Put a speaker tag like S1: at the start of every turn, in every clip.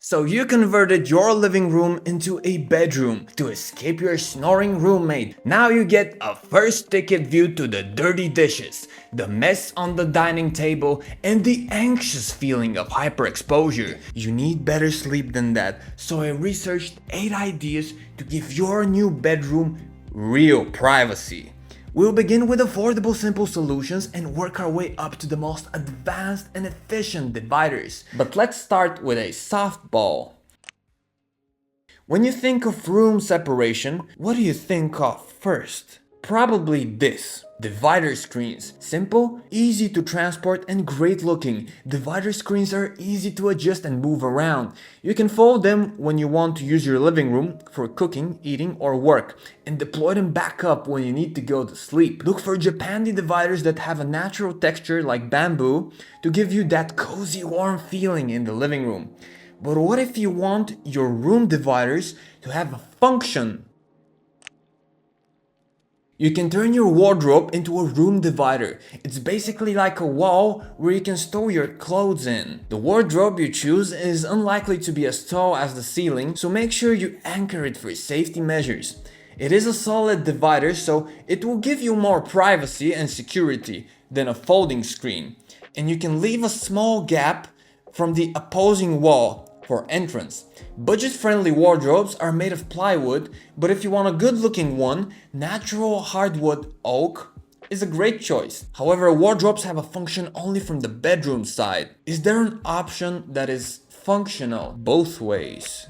S1: So you converted your living room into a bedroom to escape your snoring roommate. Now you get a first ticket view to the dirty dishes, the mess on the dining table, and the anxious feeling of hyperexposure. You need better sleep than that, so I researched 8 ideas to give your new bedroom real privacy. We'll begin with affordable simple solutions and work our way up to the most advanced and efficient dividers. But let's start with a softball. When you think of room separation, what do you think of first? Probably this. Divider screens. Simple, easy to transport, and great looking. Divider screens are easy to adjust and move around. You can fold them when you want to use your living room for cooking, eating, or work, and deploy them back up when you need to go to sleep. Look for Japandi dividers that have a natural texture like bamboo to give you that cozy, warm feeling in the living room. But what if you want your room dividers to have a function? You can turn your wardrobe into a room divider. It's basically like a wall where you can store your clothes in. The wardrobe you choose is unlikely to be as tall as the ceiling, so make sure you anchor it for safety measures. It is a solid divider, so it will give you more privacy and security than a folding screen. And you can leave a small gap from the opposing wall for entrance. Budget-friendly wardrobes are made of plywood, but if you want a good-looking one, natural hardwood oak is a great choice. However, wardrobes have a function only from the bedroom side. Is there an option that is functional both ways?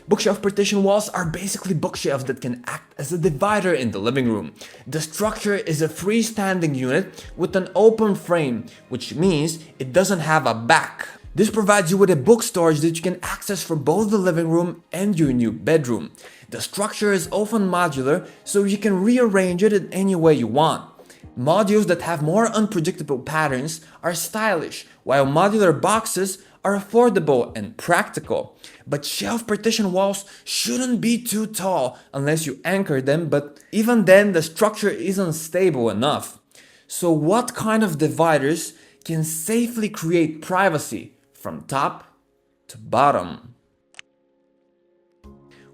S1: Bookshelf partition walls are basically bookshelves that can act as a divider in the living room. The structure is a freestanding unit with an open frame, which means it doesn't have a back. This provides you with a book storage that you can access for both the living room and your new bedroom. The structure is often modular, so you can rearrange it in any way you want. Modules that have more unpredictable patterns are stylish, while modular boxes are affordable and practical. But shelf partition walls shouldn't be too tall unless you anchor them, but even then the structure isn't stable enough. So what kind of dividers can safely create privacy from top to bottom?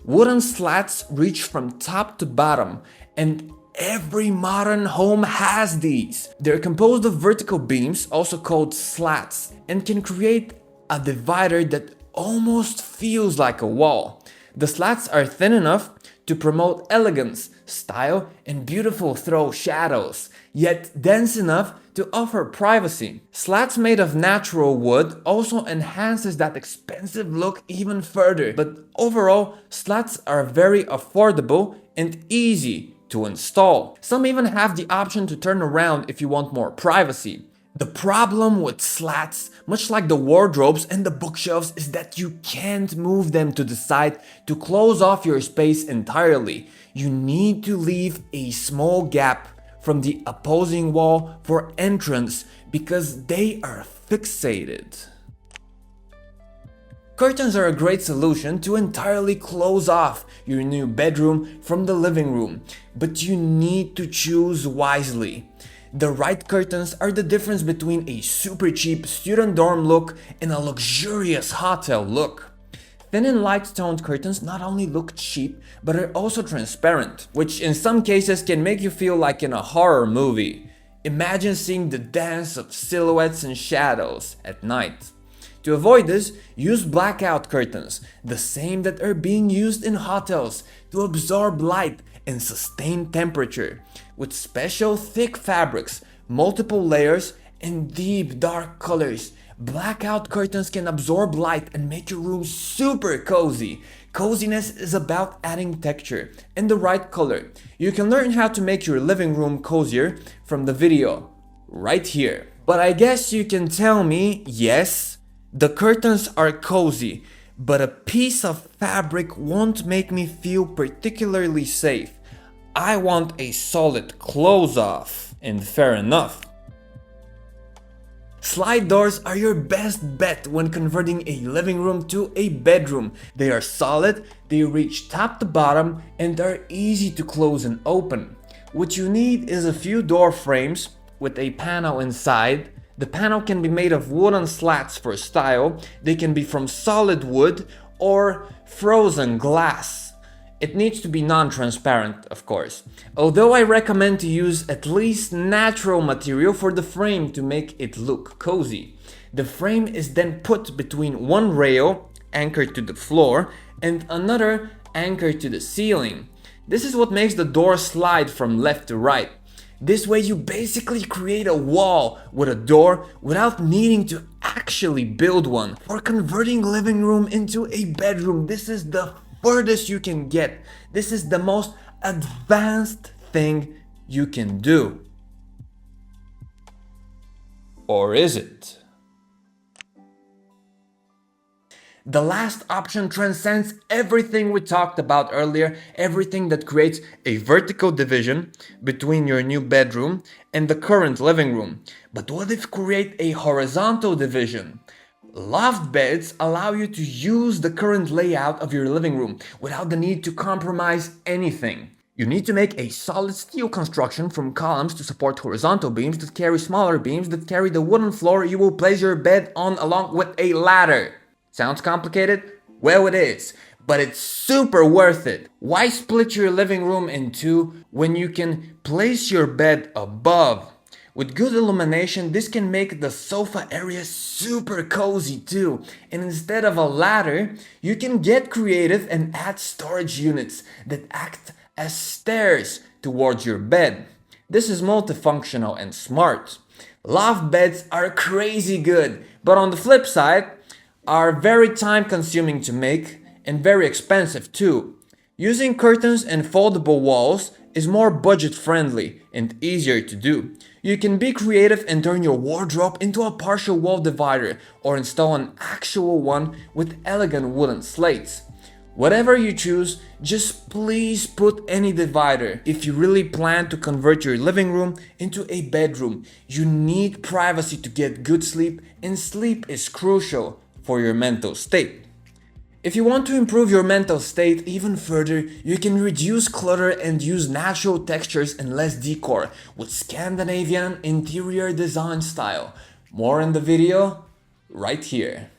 S1: Wooden slats reach from top to bottom, and every modern home has these. They're composed of vertical beams, also called slats, and can create a divider that almost feels like a wall. The slats are thin enough to promote elegance, style, and beautiful throw shadows, yet dense enough to offer privacy. Slats made of natural wood also enhances that expensive look even further, but overall, slats are very affordable and easy to install. Some even have the option to turn around if you want more privacy. The problem with slats, much like the wardrobes and the bookshelves, is that you can't move them to the side to close off your space entirely. You need to leave a small gap from the opposing wall for entrance because they are fixated. Curtains are a great solution to entirely close off your new bedroom from the living room, but you need to choose wisely. The right curtains are the difference between a super cheap student dorm look and a luxurious hotel look. Thin and light toned curtains not only look cheap, but are also transparent, which in some cases can make you feel like in a horror movie. Imagine seeing the dance of silhouettes and shadows at night. To avoid this, use blackout curtains, the same that are being used in hotels to absorb light and sustain temperature, with special thick fabrics, multiple layers, and deep dark colors. Blackout curtains can absorb light and make your room super cozy. Coziness is about adding texture and the right color. You can learn how to make your living room cozier from the video right here. But I guess you can tell me, yes, the curtains are cozy, but a piece of fabric won't make me feel particularly safe. I want a solid close-off, and fair enough. Slide doors are your best bet when converting a living room to a bedroom. They are solid, they reach top to bottom, and are easy to close and open. What you need is a few door frames with a panel inside The panel can be made of wooden slats for style, they can be from solid wood or frozen glass. It needs to be non-transparent, of course. Although I recommend to use at least natural material for the frame to make it look cozy. The frame is then put between one rail, anchored to the floor, and another anchored to the ceiling. This is what makes the door slide from left to right. This way you basically create a wall with a door without needing to actually build one. For converting living room into a bedroom, this is the furthest you can get. This is the most advanced thing you can do. Or is it? The last option transcends everything we talked about earlier, everything that creates a vertical division between your new bedroom and the current living room. But what if create a horizontal division? Loft beds allow you to use the current layout of your living room without the need to compromise anything. You need to make a solid steel construction from columns to support horizontal beams that carry smaller beams that carry the wooden floor you will place your bed on along with a ladder. Sounds complicated? Well, it is, but it's super worth it. Why split your living room in two when you can place your bed above? With good illumination, this can make the sofa area super cozy too. And instead of a ladder, you can get creative and add storage units that act as stairs towards your bed. This is multifunctional and smart. Loft beds are crazy good, but on the flip side, are very time consuming to make and very expensive too. Using curtains and foldable walls is more budget friendly and easier to do. You can be creative and turn your wardrobe into a partial wall divider or install an actual one with elegant wooden slates. Whatever you choose, just please put any divider. If you really plan to convert your living room into a bedroom, you need privacy to get good sleep, and sleep is crucial for your mental state. If you want to improve your mental state even further, you can reduce clutter and use natural textures and less decor with Scandinavian interior design style. More in the video right here.